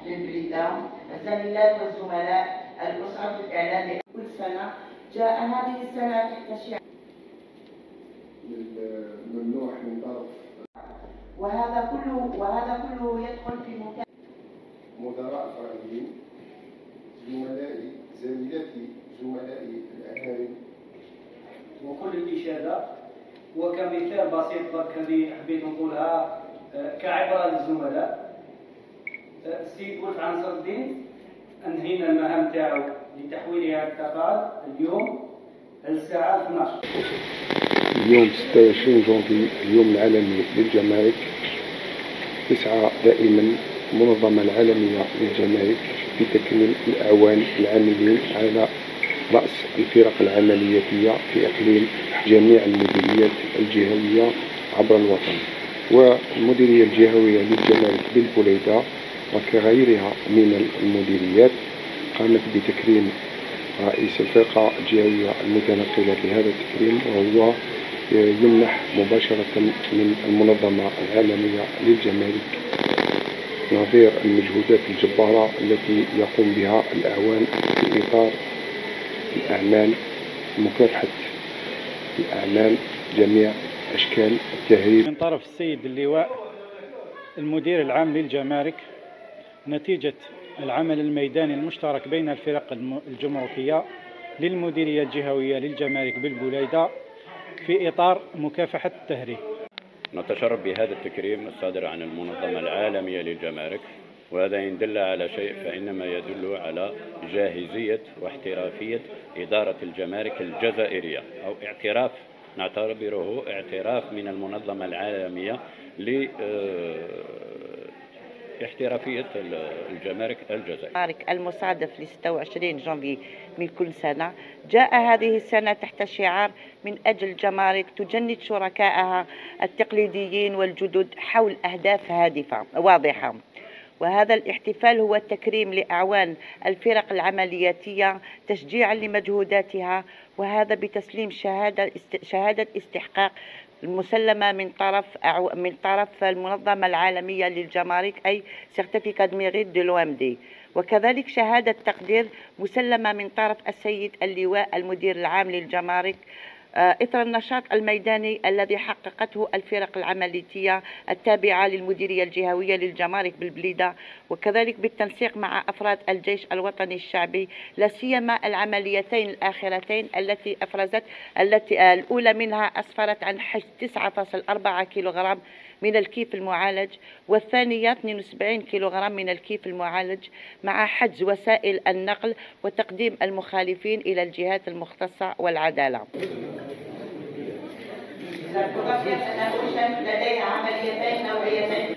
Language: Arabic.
للبلدة الزميلات والزملاء الأسرة الإعلامية كل سنة جاء هذه السنة تحت شعار ممنوع من طرف وهذا كله يدخل في مكان مدراء فرعيين زميلاتي زملائي الأهالي وكل الإشادة. وكمثال بسيط برك هذه حبيت نقولها كعبرة للزملاء. السيد ولف عنصر الدين أنهينا المهام تاعو لتحويلها الثقال اليوم الساعة 12. اليوم 26 جونفي اليوم العالمي للجمارك. تسعى دائما المنظمة العالمية للجمارك بتكريم الأعوان العاملين على رأس الفرق العملياتية في إقليم جميع المديريات الجهوية عبر الوطن. والمديرية الجهوية للجمارك بالبوليدة وكغيرها من المديريات قامت بتكريم رئيس الفرقة الجهوية المتنقلة بهذا التكريم، وهو يمنح مباشرة من المنظمة العالمية للجمارك نظير المجهودات الجبارة التي يقوم بها الأعوان في إطار الأعمال مكافحة الأعمال جميع أشكال التهريب. من طرف السيد اللواء المدير العام للجمارك نتيجة العمل الميداني المشترك بين الفرق الجمركية للمديرية الجهوية للجمارك بالبوليدة في إطار مكافحة التهريب. نتشرف بهذا التكريم الصادر عن المنظمة العالمية للجمارك، وهذا إن دل على شيء فإنما يدل على جاهزية واحترافية إدارة الجمارك الجزائرية، أو اعتراف نعتبره اعتراف من المنظمة العالمية لاحترافية الجمارك الجزائرية. المصادف ل 26 جونفي من كل سنة جاء هذه السنة تحت شعار من أجل الجمارك تجند شركائها التقليديين والجدد حول أهداف هادفة واضحة. وهذا الاحتفال هو تكريم لأعوان الفرق العملياتية تشجيعا لمجهوداتها، وهذا بتسليم شهادة استحقاق المسلمة من طرف المنظمة العالمية للجمارك أي سيرتيفيكات ميريت دو l'OMD، وكذلك شهادة تقدير مسلمة من طرف السيد اللواء المدير العام للجمارك إثر النشاط الميداني الذي حققته الفرق العملياتية التابعة للمديرية الجهوية للجمارك بالبليدة، وكذلك بالتنسيق مع أفراد الجيش الوطني الشعبي، لا سيما العمليتين الأخيرتين التي الأولى منها أسفرت عن حجز 9.4 كيلوغرام من الكيف المعالج، والثانية 72 كيلوغرام من الكيف المعالج، مع حجز وسائل النقل وتقديم المخالفين إلى الجهات المختصة والعدالة. لديها عمليتين نوعيتين